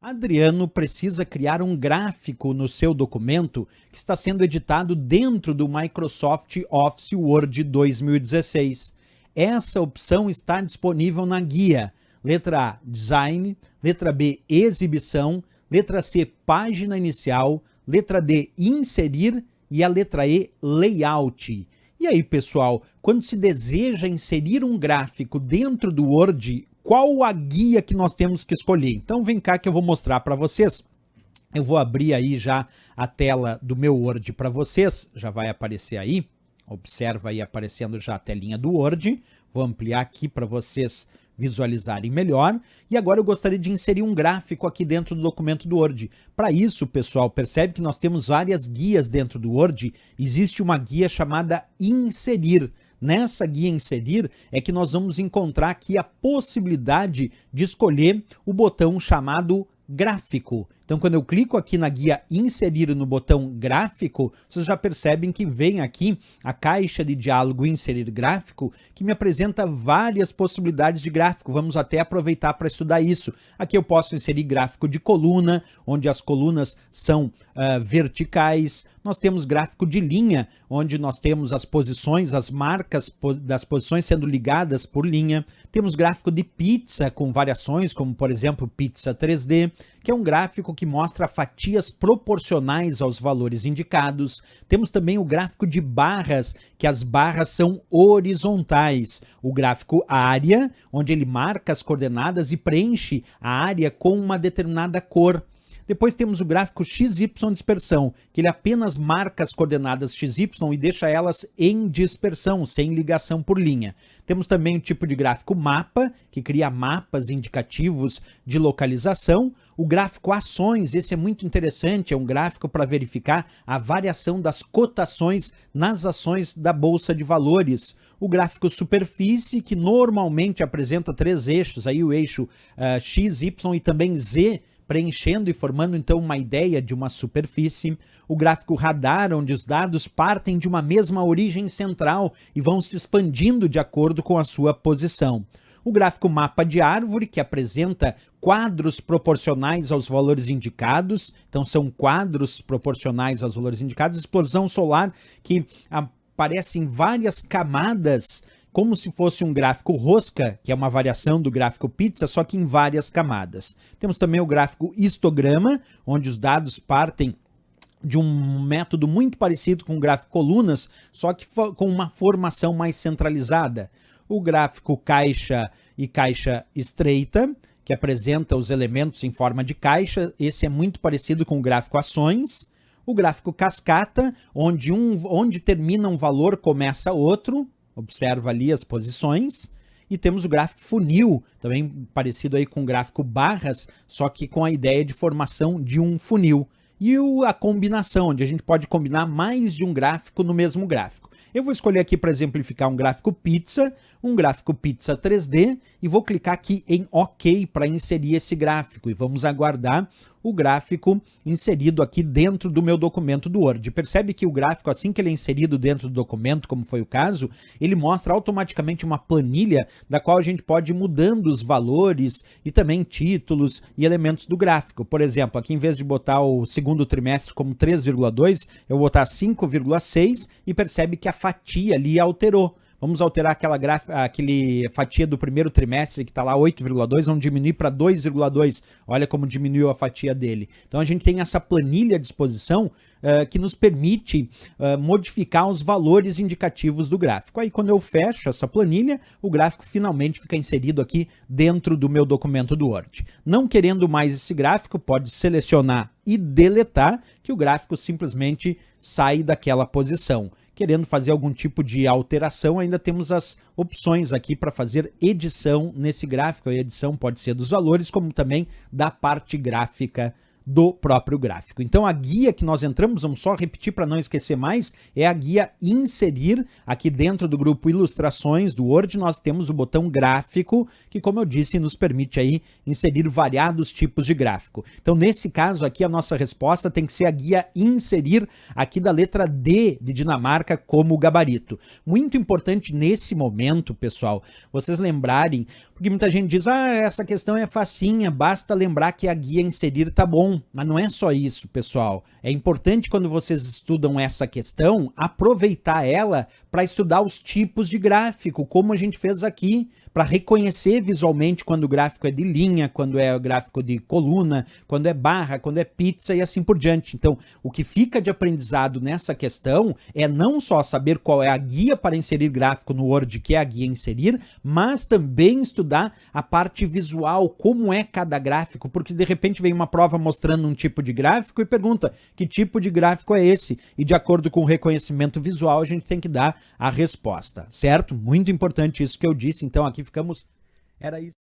Adriano precisa criar um gráfico no seu documento que está sendo editado dentro do Microsoft Office Word 2016. Essa opção está disponível na guia. Letra A, Design. Letra B, Exibição. Letra C, Página Inicial. Letra D, Inserir. E a letra E, Layout. E aí, pessoal, quando se deseja inserir um gráfico dentro do Word, qual a guia que nós temos que escolher? Então vem cá que eu vou mostrar para vocês. Eu vou abrir aí já a tela do meu Word para vocês, já vai aparecer aí. Observa aí aparecendo já a telinha do Word. Vou ampliar aqui para vocês visualizarem melhor. E agora eu gostaria de inserir um gráfico aqui dentro do documento do Word. Para isso, pessoal, percebe que nós temos várias guias dentro do Word. Existe uma guia chamada Inserir. Nessa guia Inserir é que nós vamos encontrar aqui a possibilidade de escolher o botão chamado Gráfico. Então, quando eu clico aqui na guia Inserir no botão Gráfico, vocês já percebem que vem aqui a caixa de diálogo Inserir Gráfico, que me apresenta várias possibilidades de gráfico. Vamos até aproveitar para estudar isso. Aqui eu posso inserir gráfico de coluna, onde as colunas são verticais. Nós temos gráfico de linha, onde nós temos as posições, as marcas das posições sendo ligadas por linha. Temos gráfico de pizza com variações, como por exemplo pizza 3D, que é um gráfico que mostra fatias proporcionais aos valores indicados. Temos também o gráfico de barras, que as barras são horizontais. O gráfico área, onde ele marca as coordenadas e preenche a área com uma determinada cor. Depois temos o gráfico XY dispersão, que ele apenas marca as coordenadas XY e deixa elas em dispersão, sem ligação por linha. Temos também o tipo de gráfico mapa, que cria mapas indicativos de localização. O gráfico ações, esse é muito interessante, é um gráfico para verificar a variação das cotações nas ações da Bolsa de Valores. O gráfico superfície, que normalmente apresenta três eixos, aí o eixo X, Y e também Z, preenchendo e formando então uma ideia de uma superfície. O gráfico radar, onde os dados partem de uma mesma origem central e vão se expandindo de acordo com a sua posição. O gráfico mapa de árvore, que apresenta quadros proporcionais aos valores indicados, então são quadros proporcionais aos valores indicados. Explosão solar, que aparece em várias camadas, como se fosse um gráfico rosca, que é uma variação do gráfico pizza, só que em várias camadas. Temos também o gráfico histograma, onde os dados partem de um método muito parecido com o gráfico colunas, só que com uma formação mais centralizada. O gráfico caixa e caixa estreita, que apresenta os elementos em forma de caixa, esse é muito parecido com o gráfico ações. O gráfico cascata, onde termina um valor, começa outro. Observa ali as posições. E temos o gráfico funil, também parecido aí com o gráfico barras, só que com a ideia de formação de um funil. E a combinação, onde a gente pode combinar mais de um gráfico no mesmo gráfico. Eu vou escolher aqui para exemplificar um gráfico pizza 3D e vou clicar aqui em OK para inserir esse gráfico e vamos aguardar o gráfico inserido aqui dentro do meu documento do Word. Percebe que o gráfico, assim que ele é inserido dentro do documento, como foi o caso, ele mostra automaticamente uma planilha da qual a gente pode ir mudando os valores e também títulos e elementos do gráfico. Por exemplo, aqui em vez de botar o segundo trimestre como 3,2, eu vou botar 5,6 e percebe que a fatia ali alterou. Vamos alterar aquele fatia do primeiro trimestre que está lá 8,2, vamos diminuir para 2,2. Olha como diminuiu a fatia dele. Então a gente tem essa planilha à disposição que nos permite modificar os valores indicativos do gráfico. Aí quando eu fecho essa planilha, o gráfico finalmente fica inserido aqui dentro do meu documento do Word. Não querendo mais esse gráfico, pode selecionar e deletar, que o gráfico simplesmente sai daquela posição. Querendo fazer algum tipo de alteração, ainda temos as opções aqui para fazer edição nesse gráfico. A edição pode ser dos valores, como também da parte gráfica do próprio gráfico. Então a guia que nós entramos, vamos só repetir para não esquecer mais, é a guia Inserir. Aqui dentro do grupo Ilustrações do Word nós temos o botão Gráfico, que como eu disse, nos permite aí inserir variados tipos de gráfico. Então nesse caso aqui a nossa resposta tem que ser a guia Inserir, aqui da letra D de Dinamarca como gabarito. Muito importante nesse momento, pessoal, vocês lembrarem, Porque muita gente diz, essa questão é facinha, basta lembrar que a guia inserir tá bom. Mas não é só isso, pessoal. É importante quando vocês estudam essa questão, aproveitar ela para estudar os tipos de gráfico, como a gente fez aqui, para reconhecer visualmente quando o gráfico é de linha, quando é o gráfico de coluna, quando é barra, quando é pizza e assim por diante. Então, o que fica de aprendizado nessa questão é não só saber qual é a guia para inserir gráfico no Word, que é a guia inserir, mas também estudar a parte visual, como é cada gráfico, porque de repente vem uma prova mostrando um tipo de gráfico e pergunta que tipo de gráfico é esse, e de acordo com o reconhecimento visual a gente tem que dar a resposta, certo? Muito importante isso que eu disse, então aqui ficamos... Era isso.